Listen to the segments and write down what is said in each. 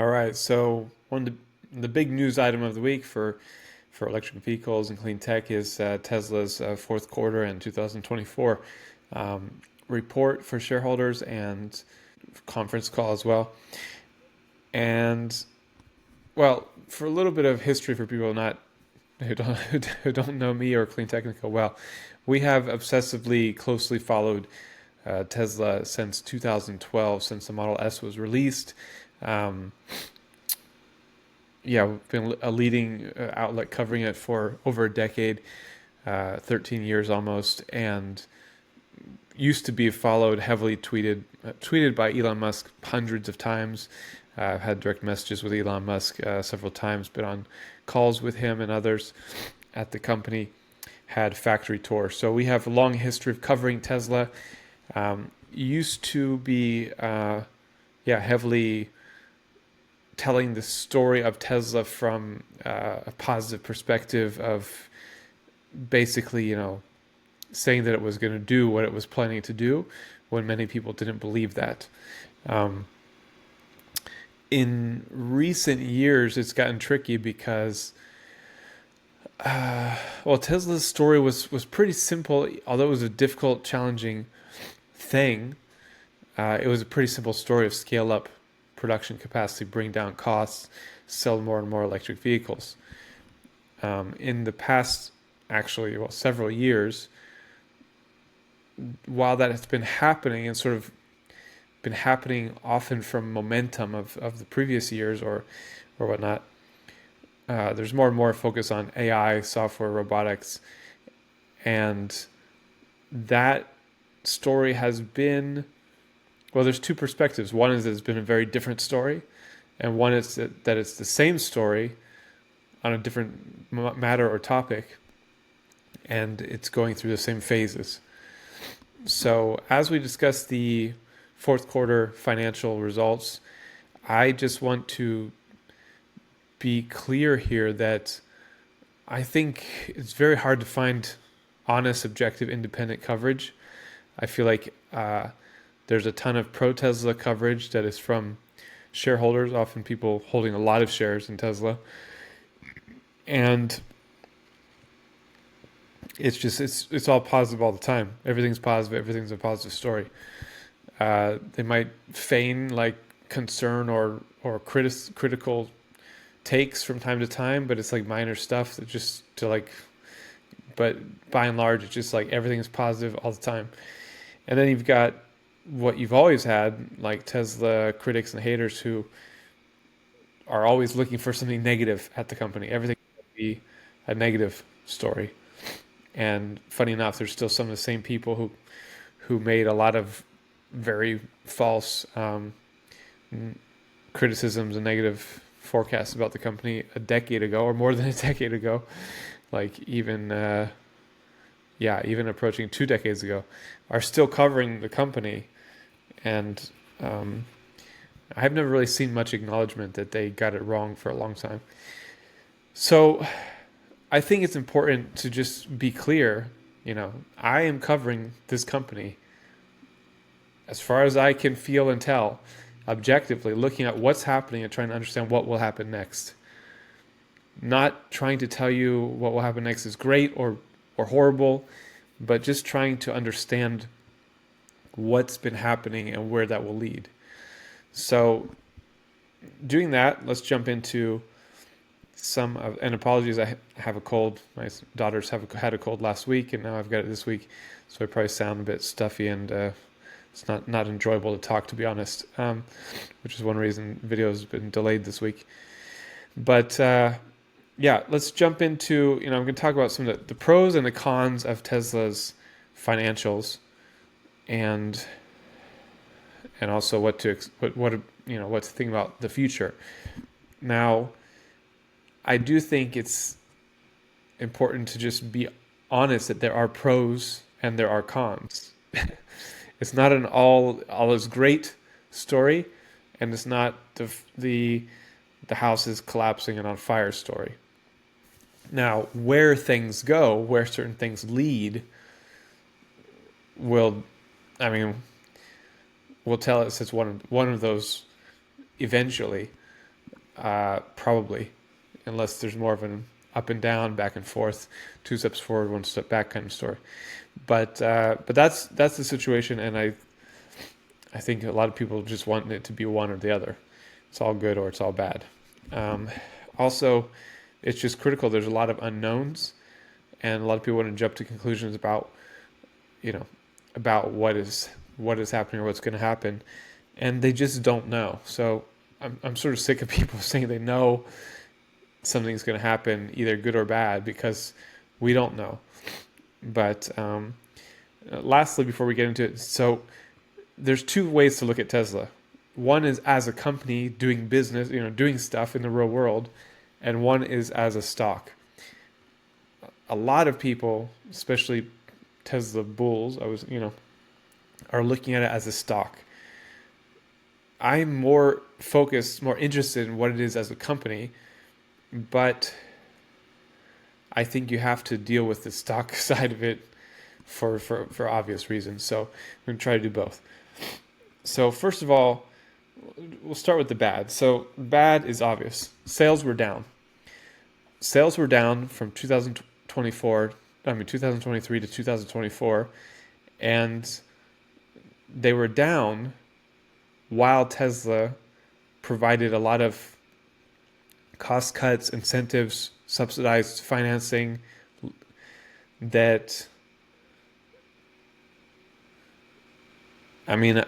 All right, so one of the big news item of the week for electric vehicles and clean tech is Tesla's fourth quarter and 2024 report for shareholders and conference call as well. And well, for a little bit of history for people not who don't know me or Clean Technica well, we have obsessively closely followed Tesla since 2012, since the Model S was released. Um, yeah, we've been a leading outlet covering it for over a decade, 13 years almost, and used to be followed, heavily tweeted by Elon Musk hundreds of times. I've had direct messages with Elon Musk several times, been on calls with him and others at the company, had factory tours. So we have a long history of covering Tesla. Used to be, heavily telling the story of Tesla from a positive perspective of basically, saying that it was going to do what it was planning to do when many people didn't believe that. Um, in recent years, it's gotten tricky because, Tesla's story was pretty simple, although it was a difficult, challenging thing. It was a pretty simple story of scale up production capacity, bring down costs, sell more and more electric vehicles. In the past, actually, several years, while that has been happening and sort of been happening often from momentum of the previous years or whatnot, there's more and more focus on AI, software, robotics, and that story has been, well, there's two perspectives. One is that it's been a very different story, and one is that it's the same story on a different matter or topic, and it's going through the same phases. So, as we discuss the fourth quarter financial results, I just want to be clear here that I think it's very hard to find honest, objective, independent coverage. I feel like there's a ton of pro Tesla coverage that is from shareholders, often people holding a lot of shares in Tesla. And it's all positive all the time. Everything's positive. Everything's a positive story. They might feign like concern or critical takes from time to time, but it's like minor stuff that just to like. But by and large, it's just like everything is positive all the time. And then you've got what you've always had, like Tesla critics and haters who are always looking for something negative at the company. Everything can be a negative story. And funny enough, there's still some of the same people who made a lot of very false criticisms and negative forecasts about the company a decade ago, or more than a decade ago, like even approaching 2 decades ago, are still covering the company. And I've never really seen much acknowledgement that they got it wrong for a long time. So I think it's important to just be clear. I am covering this company as far as I can feel and tell, objectively, looking at what's happening and trying to understand what will happen next. Not trying to tell you what will happen next is great or horrible, but just trying to understand what's been happening and where that will lead. So, doing that, let's jump into and apologies, I have a cold. My daughters had a cold last week, and now I've got it this week, so I probably sound a bit stuffy and it's not enjoyable to talk, to be honest, which is one reason videos have been delayed this week. But let's jump into, I'm going to talk about some of the pros and the cons of Tesla's financials, and also what to think about the future. Now, I do think it's important to just be honest that there are pros and there are cons. It's not an all is great story, and it's not the house is collapsing and on fire story. Now, where things go, where certain things lead, will tell us it's one of those eventually. Probably, unless there's more of an up and down, back and forth, two steps forward, one step back kind of story. But that's the situation, and I think a lot of people just want it to be one or the other. It's all good or it's all bad. Um, Also, it's just critical. There's a lot of unknowns, and a lot of people want to jump to conclusions about, you know, about what is happening or what's going to happen, and they just don't know. So I'm sort of sick of people saying they know something's going to happen, either good or bad, because we don't know. But lastly, before we get into it, so there's two ways to look at Tesla. One is as a company doing business, doing stuff in the real world, and one is as a stock. A lot of people, especially Tesla bulls, are looking at it as a stock. I'm more focused, more interested in what it is as a company, but I think you have to deal with the stock side of it for obvious reasons. So I'm going to try to do both. So first of all, we'll start with the bad. So bad is obvious. Sales were down. Sales were down from 2023 to 2024, and they were down while Tesla provided a lot of cost cuts, incentives, subsidized financing that, I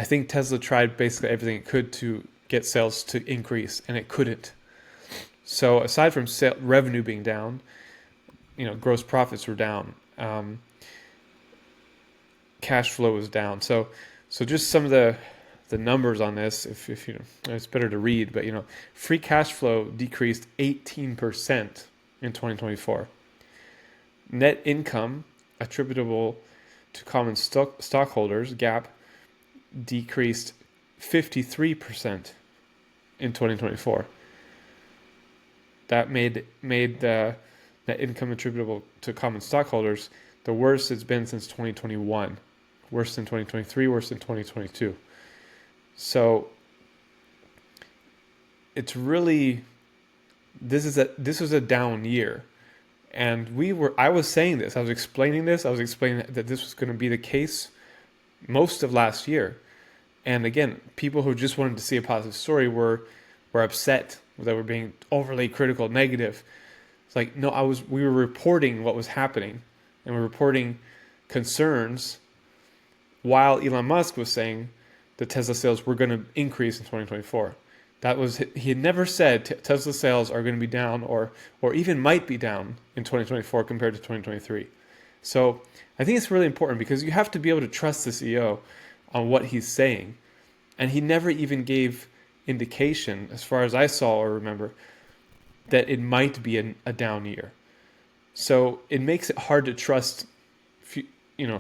think Tesla tried basically everything it could to get sales to increase, and it couldn't. So aside from revenue being down, gross profits were down, cash flow was down. So just some of the numbers on this, if it's better to read, but free cash flow decreased 18% in 2024. Net income attributable to common stockholders, GAAP, decreased 53% in 2024. That made the net income attributable to common stockholders the worst it's been since 2021. Worse than 2023, worse than 2022. So it's really, this was a down year. And I was saying this, I was explaining that this was going to be the case most of last year. And again, people who just wanted to see a positive story were upset that we're being overly critical, negative. It's like, no, we were reporting what was happening, and we're reporting concerns, while Elon Musk was saying that Tesla sales were going to increase in 2024. He had never said Tesla sales are going to be down or even might be down in 2024 compared to 2023. So I think it's really important, because you have to be able to trust the CEO on what he's saying. And he never even gave indication, as far as I saw or remember, that it might be a down year. So it makes it hard to trust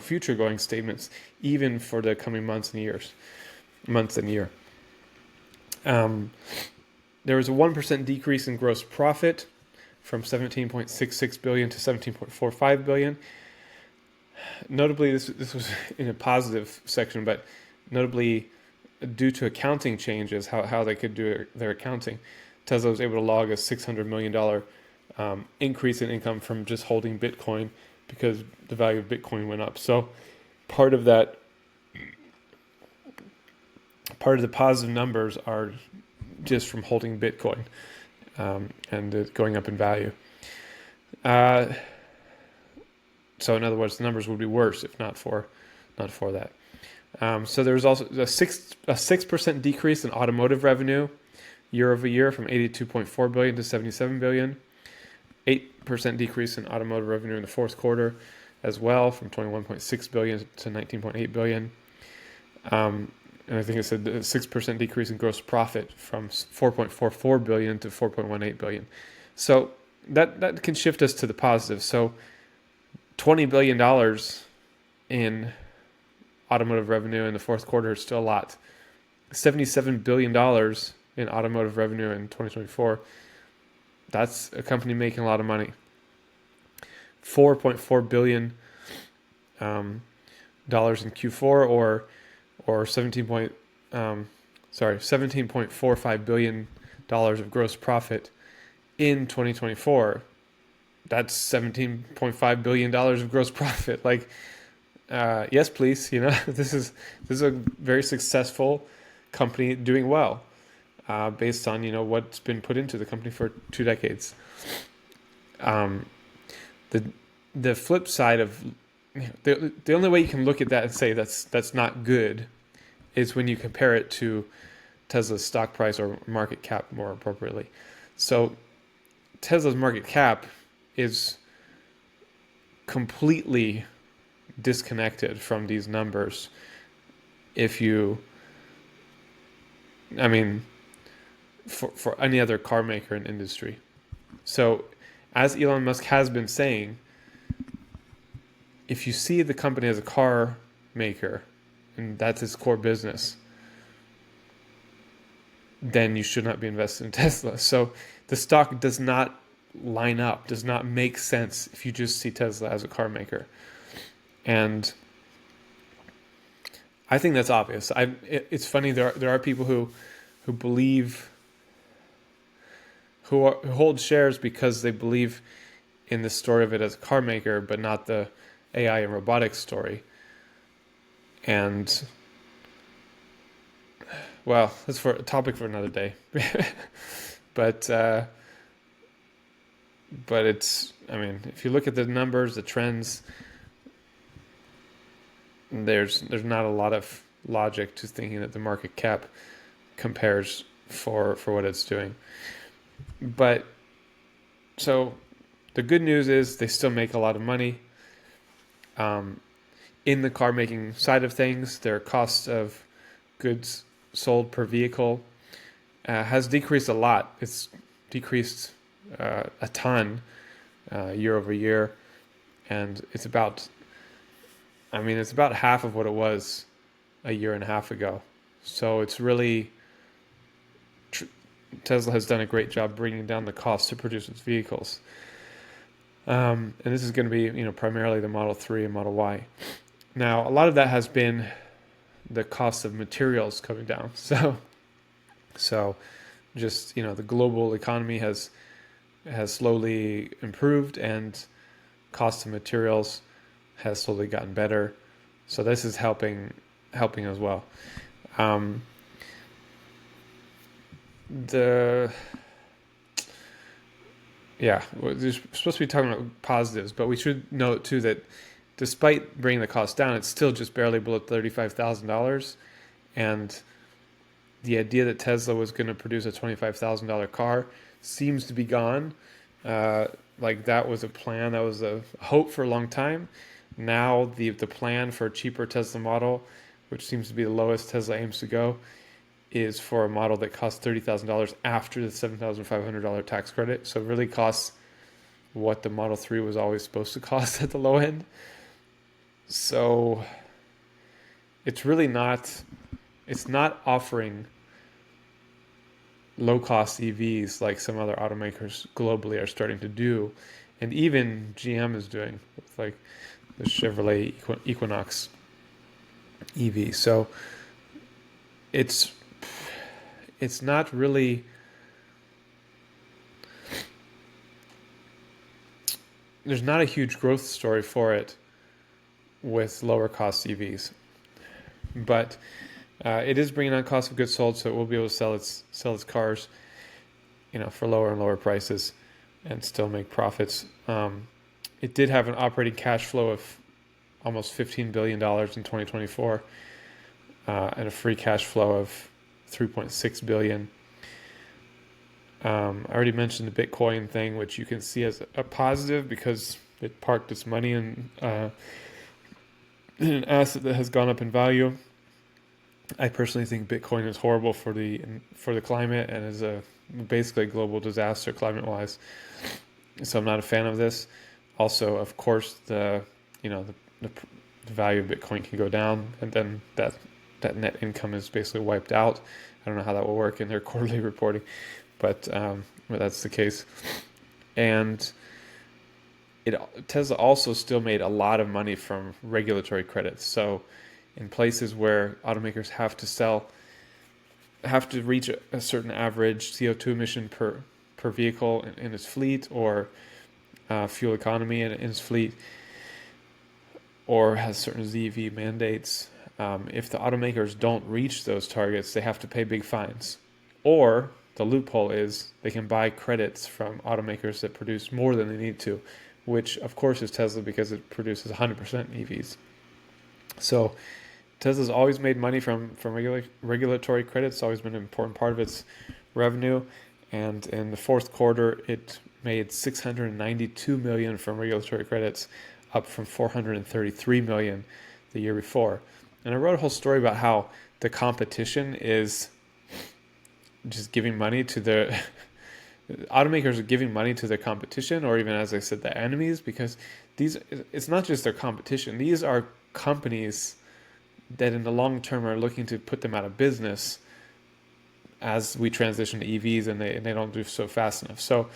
future going statements, even for the coming months and year. There was a 1% decrease in gross profit from 17.66 billion to 17.45 billion. Notably, this was in a positive section, but notably due to accounting changes, how they could do their accounting, Tesla was able to log a $600 million increase in income from just holding Bitcoin, because the value of Bitcoin went up. So part of the positive numbers are just from holding Bitcoin, and it going up in value. So in other words, the numbers would be worse if not for that. So there was also a 6% decrease in automotive revenue year over year, from 82.4 billion to 77 billion. 8% decrease in automotive revenue in the fourth quarter as well, from 21.6 billion to 19.8 billion. And I think it said a 6% decrease in gross profit, from 4.44 billion to 4.18 billion. So that can shift us to the positive. So $20 billion in automotive revenue in the fourth quarter is still a lot. $77 billion in automotive revenue in 2024. That's a company making a lot of money. $4.4 billion dollars in Q4, or 17.45 billion of gross profit in 2024. That's $17.5 billion of gross profit. Like, yes, please. This is a very successful company doing well, based on what's been put into the company for 2 decades. Um, the the flip side of the only way you can look at that and say that's not good is when you compare it to Tesla's stock price or market cap, more appropriately. So Tesla's market cap is completely disconnected from these numbers. If you, I mean, for any other car maker in industry. So, as Elon Musk has been saying, if you see the company as a car maker and that's its core business, then you should not be invested in Tesla. So the stock does not line up, does not make sense if you just see Tesla as a car maker. And I think that's obvious. It's funny, there are people who believe, who hold shares because they believe in the story of it as a car maker, but not the AI and robotics story. And well, that's for a topic for another day. but it's, I mean, if you look at the numbers, the trends, there's not a lot of logic to thinking that the market cap compares for what it's doing. But so the good news is they still make a lot of money. In the car making side of things, their cost of goods sold per vehicle has decreased a lot. It's decreased a ton year over year, and it's about half of what it was a year and a half ago. So it's really, Tesla has done a great job bringing down the cost to produce its vehicles. And this is going to be, primarily the Model 3 and Model Y. Now, a lot of that has been the cost of materials coming down. So just, the global economy has slowly improved, and cost of materials has slowly gotten better. So this is helping as well. We're supposed to be talking about positives, but we should note too that despite bringing the cost down, it's still just barely below $35,000. And the idea that Tesla was going to produce a $25,000 car seems to be gone. Like that was a plan, that was a hope for a long time. Now the plan for a cheaper Tesla model, which seems to be the lowest Tesla aims to go, is for a model that costs $30,000 after the $7,500 tax credit. So it really costs what the Model 3 was always supposed to cost at the low end. So it's really not offering low-cost EVs like some other automakers globally are starting to do, and even GM is doing with like the Chevrolet Equinox EV. So it's not really, there's not a huge growth story for it with lower cost EVs, but it is bringing down cost of goods sold, so it will be able to sell its cars, for lower and lower prices, and still make profits. It did have an operating cash flow of almost $15 billion in 2024, and a free cash flow of $3.6 billion. I already mentioned the Bitcoin thing, which you can see as a positive because it parked its money in an asset that has gone up in value. I personally think Bitcoin is horrible for the climate and is basically a global disaster climate-wise. So I'm not a fan of this. Also, of course, the value of Bitcoin can go down, and then that net income is basically wiped out. I don't know how that will work in their quarterly reporting, but that's the case. And Tesla also still made a lot of money from regulatory credits. So in places where automakers have to sell have to reach a certain average CO2 emission per vehicle in its fleet, or fuel economy in its fleet, or has certain ZEV mandates. If the automakers don't reach those targets, they have to pay big fines. Or the loophole is they can buy credits from automakers that produce more than they need to, which of course is Tesla because it produces 100% EVs. So Tesla's always made money from regulatory credits. It's always been an important part of its revenue. And in the fourth quarter, it made $692 million from regulatory credits, up from $433 million the year before. And I wrote a whole story about how the competition is just giving money to the automakers are giving money to their competition, or even, as I said, the enemies, because it's not just their competition. These are companies that in the long term are looking to put them out of business as we transition to EVs, and they don't do so fast enough. So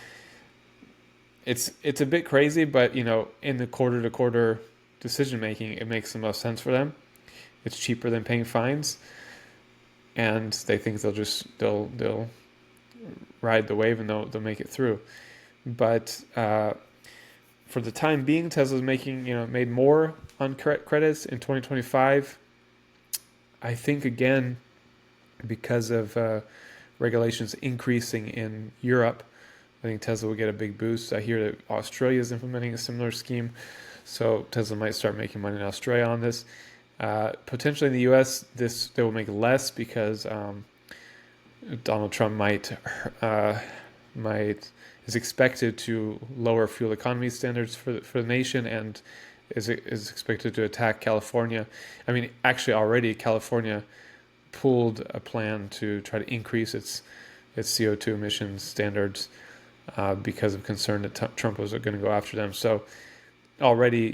it's a bit crazy, but in the quarter to quarter decision making, it makes the most sense for them. It's cheaper than paying fines, and they think they'll ride the wave and they'll make it through. But for the time being, Tesla's made more on credits in 2025. I think again because of regulations increasing in Europe, I think Tesla will get a big boost. I hear that Australia is implementing a similar scheme, so Tesla might start making money in Australia on this. Potentially in the U.S., they will make less because Donald Trump is expected to lower fuel economy standards for the nation, and is expected to attack California. I mean, actually, already California pulled a plan to try to increase its CO2 emissions standards because of concern that Trump was going to go after them. So already,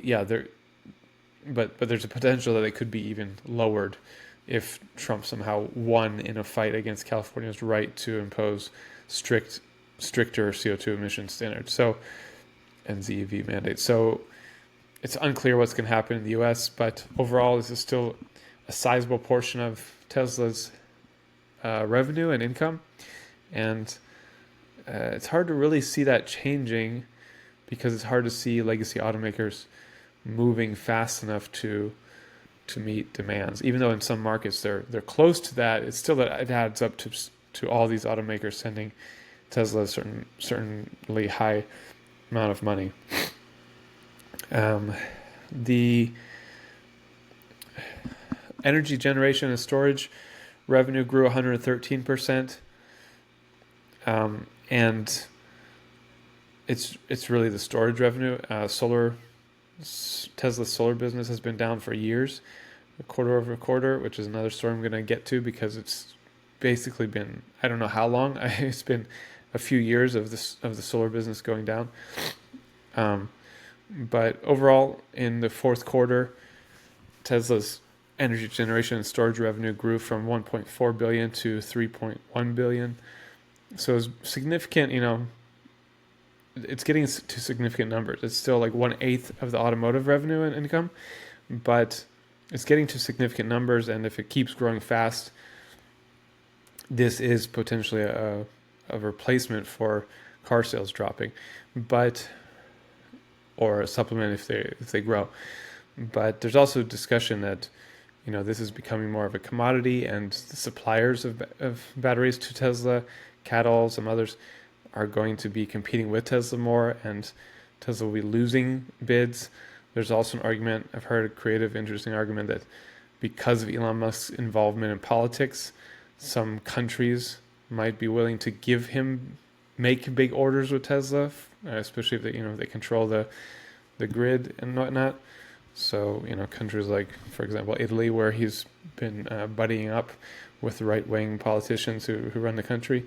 but there's a potential that it could be even lowered if Trump somehow won in a fight against California's right to impose stricter CO2 emission standards, and ZEV mandates. So it's unclear what's going to happen in the U.S., but overall, this is still a sizable portion of Tesla's revenue and income, and it's hard to really see that changing because it's hard to see legacy automakers moving fast enough to meet demands. Even though in some markets they're close to that, it's still that it adds up to all these automakers sending Tesla a certainly high amount of money. The energy generation and storage revenue grew 113%, and it's really the storage revenue. Tesla's solar business has been down for years, quarter over quarter, which is another story I'm going to get to because it's basically been, I don't know how long, it's been a few years of the solar business going down. But overall, in the fourth quarter, Tesla's energy generation and storage revenue grew from 1.4 billion to 3.1 billion. So it's significant, it's getting to significant numbers. It's still like 1/8 of the automotive revenue and income, but it's getting to significant numbers. And if it keeps growing fast, this is potentially a replacement for car sales dropping, or a supplement if they grow. But there's also discussion that this is becoming more of a commodity, and the suppliers of batteries to Tesla, CATL, some others, are going to be competing with Tesla more, and Tesla will be losing bids. There's also an argument, I've heard a creative, interesting argument, that because of Elon Musk's involvement in politics, some countries might be willing to make big orders with Tesla, especially if they control the grid and whatnot. So, countries like, for example, Italy, where he's been buddying up with right-wing politicians who run the country.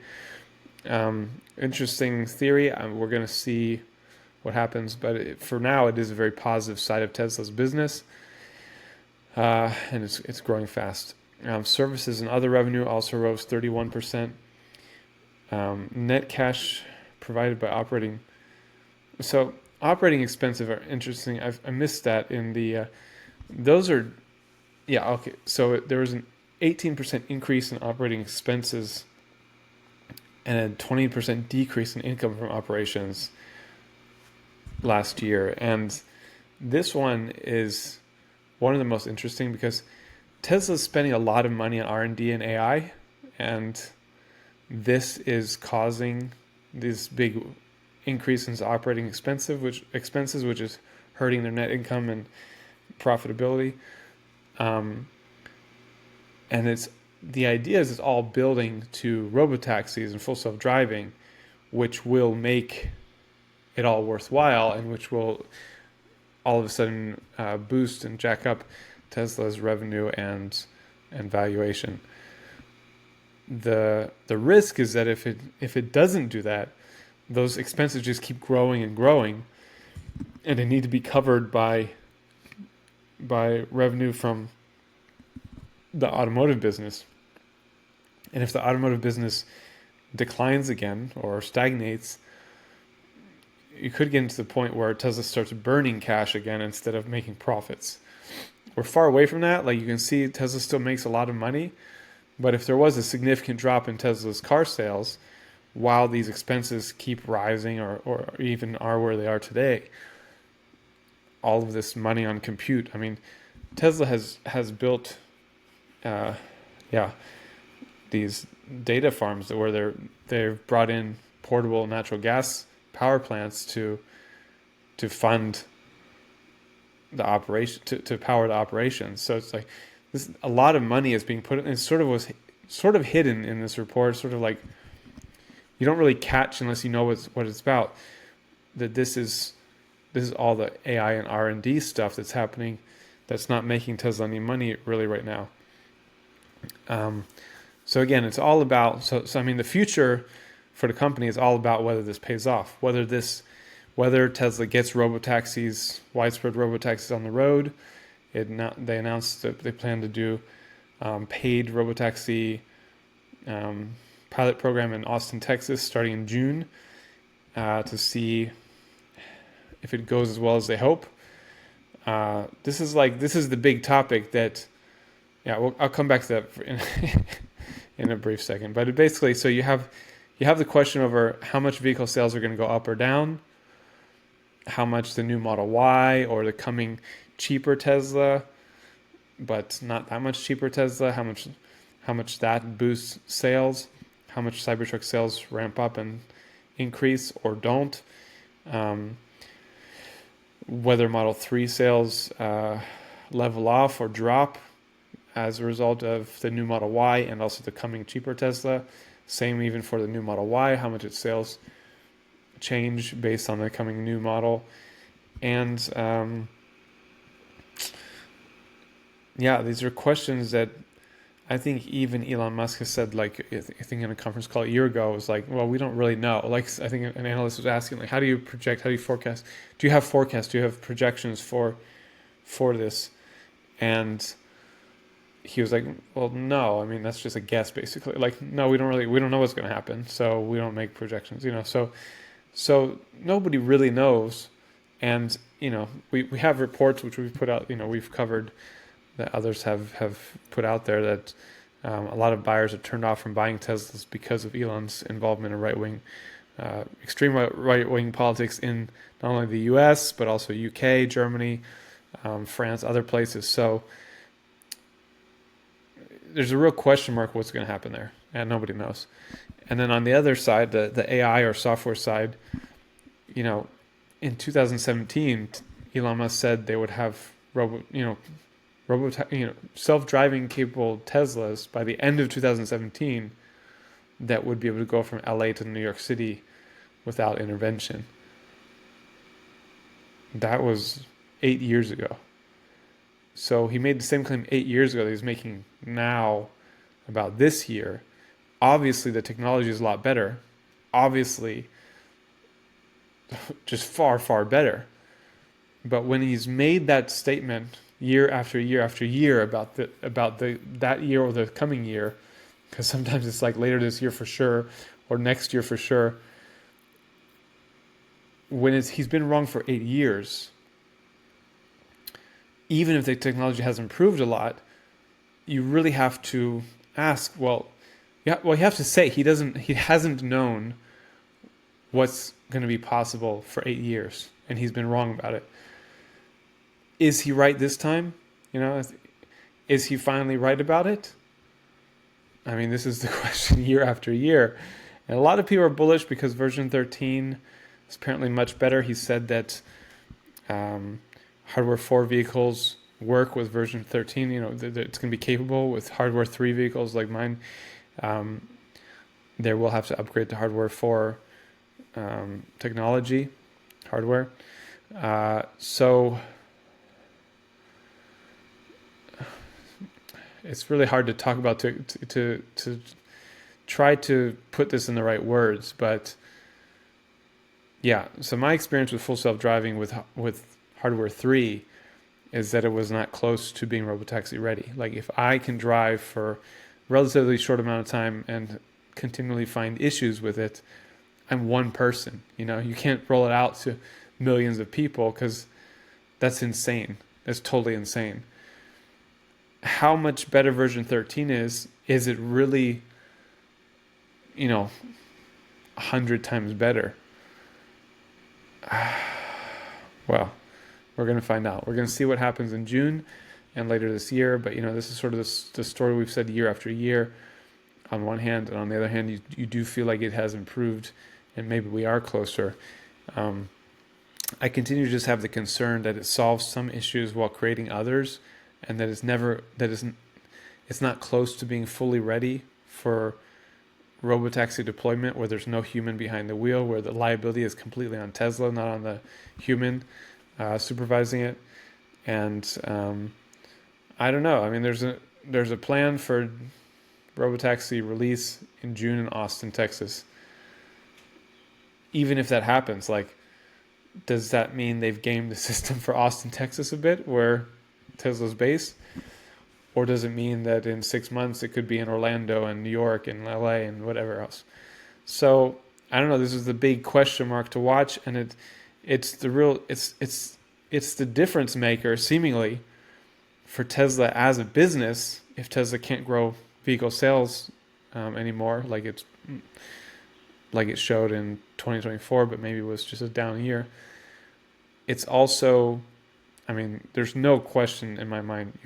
Interesting theory. We're going to see what happens, but for now, it is a very positive side of Tesla's business, and it's growing fast. Services and other revenue also rose 31%. Net cash provided by operating. So operating expenses are interesting. I missed that in the. Those are, yeah, okay. So there was 18% increase in operating expenses and a 20% decrease in income from operations last year. And this one is one of the most interesting because Tesla's spending a lot of money on R&D and AI, and this is causing this big increase in operating expenses, which is hurting their net income and profitability. And the idea is it's all building to robotaxis and full self-driving, which will make it all worthwhile and which will all of a sudden boost and jack up Tesla's revenue and valuation. The risk is that if it doesn't do that, those expenses just keep growing and growing, and they need to be covered by revenue from the automotive business. And if the automotive business declines again or stagnates, you could get into the point where Tesla starts burning cash again instead of making profits. We're far away from that. Like you can see, Tesla still makes a lot of money, but if there was a significant drop in Tesla's car sales, while these expenses keep rising or even are where they are today, all of this money on compute. I mean, Tesla has built, these data farms where they've brought in portable natural gas power plants to fund the operation, to power the operations. So it's like this, a lot of money is being put in. It was hidden in this report, sort of like you don't really catch unless you know what it's about. That this is all the AI and R&D stuff that's happening that's not making Tesla any money really right now. So again, it's all about, so I mean, the future for the company is all about whether this pays off, whether Tesla gets widespread robotaxis on the road. They announced that they plan to do paid robotaxi pilot program in Austin, Texas, starting in June, to see if it goes as well as they hope. This is the big topic that, I'll come back to that in a brief second. But basically, so you have the question over how much vehicle sales are going to go up or down, how much the new Model Y or the coming cheaper Tesla, but not that much cheaper Tesla, how much that boosts sales, how much Cybertruck sales ramp up and increase or don't, whether Model 3 sales level off or drop as a result of the new Model Y and also the coming cheaper Tesla. Same even for the new Model Y, how much its sales change based on the coming new model. And these are questions that I think even Elon Musk has said, like, I think in a conference call a year ago, it was like, well, we don't really know. Like, I think an analyst was asking, like, how do you project, how do you forecast? Do you have forecasts? Do you have projections for this? And he was like, well, no, I mean, that's just a guess, basically. Like, no, we don't know what's going to happen, so we don't make projections, so nobody really knows. And, we have reports which we've put out, we've covered, that others have put out there, that a lot of buyers are turned off from buying Teslas because of Elon's involvement in right-wing, extreme right-wing politics in not only the US, but also UK, Germany, France, other places. So there's a real question mark what's going to happen there, and nobody knows. And then on the other side, the AI or software side, in 2017, Elon Musk said they would have self-driving capable Teslas by the end of 2017 that would be able to go from LA to New York City without intervention. That was 8 years ago. So he made the same claim 8 years ago that he's making now about this year. Obviously, the technology is a lot better. Obviously, just far, far better. But when he's made that statement year after year after year about that year or the coming year, because sometimes it's like later this year for sure or next year for sure, when he's been wrong for 8 years, even if the technology has improved a lot, you really have to ask, well, yeah, well, you have to say he hasn't known what's going to be possible for 8 years, and he's been wrong about it. Is he right this time? You know, is he finally right about it? I mean, this is the question year after year. And a lot of people are bullish because version 13 is apparently much better. He said that hardware 4 vehicles work with version 13. You know, that it's going to be capable with hardware 3 vehicles like mine. They will have to upgrade to hardware 4 technology, hardware. So it's really hard to talk about to try to put this in the right words, but yeah. So my experience with full self-driving with hardware 3 is that it was not close to being robotaxi ready. Like if I can drive for a relatively short amount of time and continually find issues with it, I'm one person. You know, you can't roll it out to millions of people because that's insane. That's totally insane. How much better version 13 is it really, 100 times better? Well, we're going to find out. We're going to see what happens in June and later this year. But, this is sort of the story we've said year after year on one hand. And on the other hand, you do feel like it has improved and maybe we are closer. I continue to just have the concern that it solves some issues while creating others, and that it's not close to being fully ready for robotaxi deployment where there's no human behind the wheel, where the liability is completely on Tesla, not on the human supervising it. And I don't know. I mean, there's a plan for robotaxi release in June in Austin, Texas. Even if that happens, like, does that mean they've gamed the system for Austin, Texas a bit, where Tesla's based? Or does it mean that in 6 months it could be in Orlando and New York and LA and whatever else? So I don't know. This is the big question mark to watch, and it's the difference maker seemingly for Tesla as a business. If Tesla can't grow vehicle sales anymore, like it showed in 2024, but maybe it was just a down year. It's also, I mean, there's no question in my mind.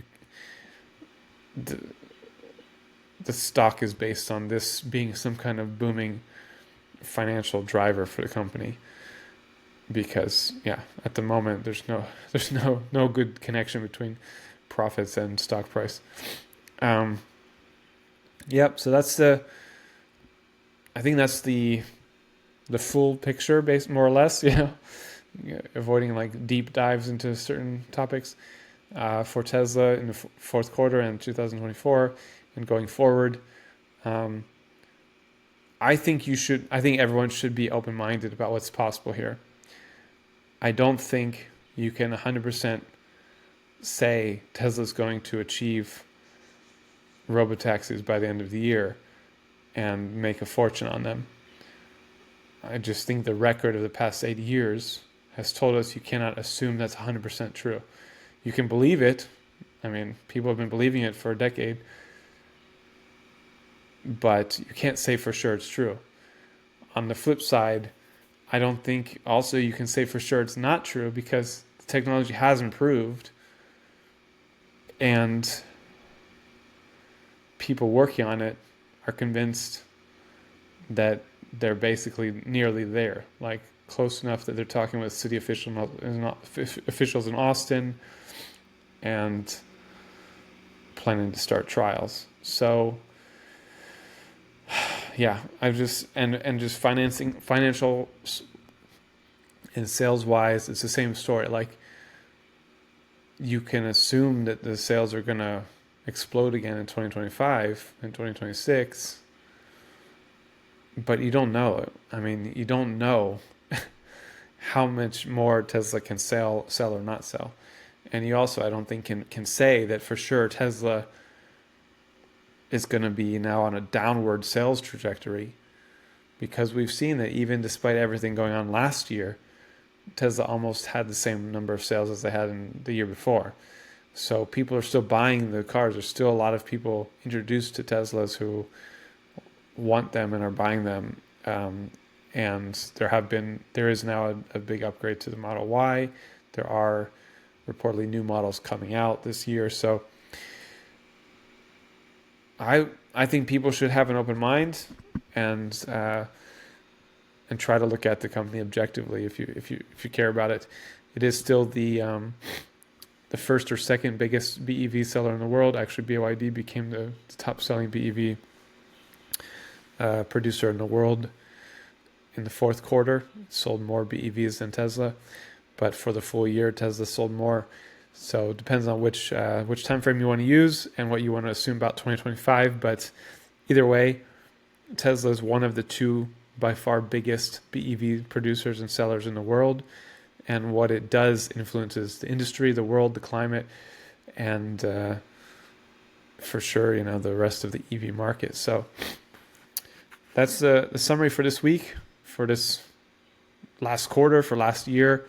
The stock is based on this being some kind of booming financial driver for the company, because at the moment there's no good connection between profits and stock price. So I think that's the full picture, based more or less, avoiding like deep dives into certain topics for Tesla in the fourth quarter and 2024 and going forward. I think everyone should be open-minded about what's possible here. I don't think you can 100% say Tesla's going to achieve robotaxis by the end of the year and make a fortune on them. I just think the record of the past 8 years has told us you cannot assume that's 100% true. You can believe it. I mean, people have been believing it for a decade, but you can't say for sure it's true. On the flip side, I don't think also you can say for sure it's not true, because the technology has improved and people working on it are convinced that they're basically nearly there, like close enough that they're talking with city officials in Austin and planning to start trials. So I've just just financial and sales wise, it's the same story. Like, you can assume that the sales are going to explode again in 2025 and 2026, but you don't know it. I mean, you don't know how much more Tesla can sell or not sell. And you also, I don't think, can say that for sure Tesla is going to be now on a downward sales trajectory, because we've seen that even despite everything going on last year, Tesla almost had the same number of sales as they had in the year before. So people are still buying the cars. There's still a lot of people introduced to Teslas who want them and are buying them. And there is now a big upgrade to the Model Y. There are reportedly new models coming out this year. So I think people should have an open mind and try to look at the company objectively if you care about it. It is still the first or second biggest BEV seller in the world. Actually, BYD became the top selling BEV producer in the world in the fourth quarter. It sold more BEVs than Tesla, but for the full year, Tesla sold more. So it depends on which time frame you want to use and what you want to assume about 2025. But either way, Tesla is one of the two by far biggest BEV producers and sellers in the world. And what it does influences the industry, the world, the climate, and for sure, the rest of the EV market. So that's the summary for this week, for this last quarter, for last year.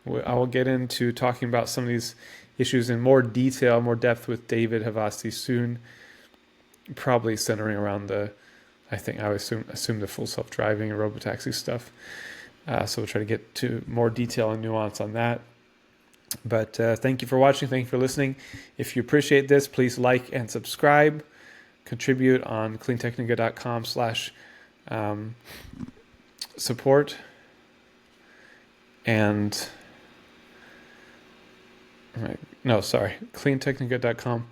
I will get into talking about some of these issues in more detail, more depth with David Havasi soon, probably centering around I assume the full self-driving and robotaxi stuff. So we'll try to get to more detail and nuance on that. But thank you for watching. Thank you for listening. If you appreciate this, please like and subscribe. Contribute on cleantechnica.com/support. And cleantechnica.com/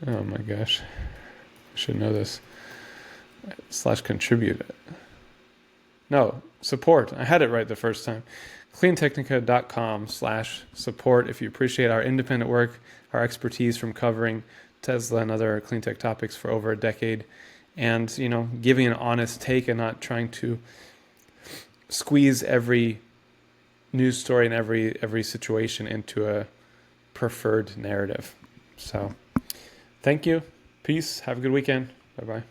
oh my gosh, I should know this. /contribute. No, support. I had it right the first time. cleantechnica.com/support. If you appreciate our independent work, our expertise from covering Tesla and other clean tech topics for over a decade, and giving an honest take and not trying to squeeze every news story and every situation into a preferred narrative. So thank you. Peace. Have a good weekend. Bye-bye.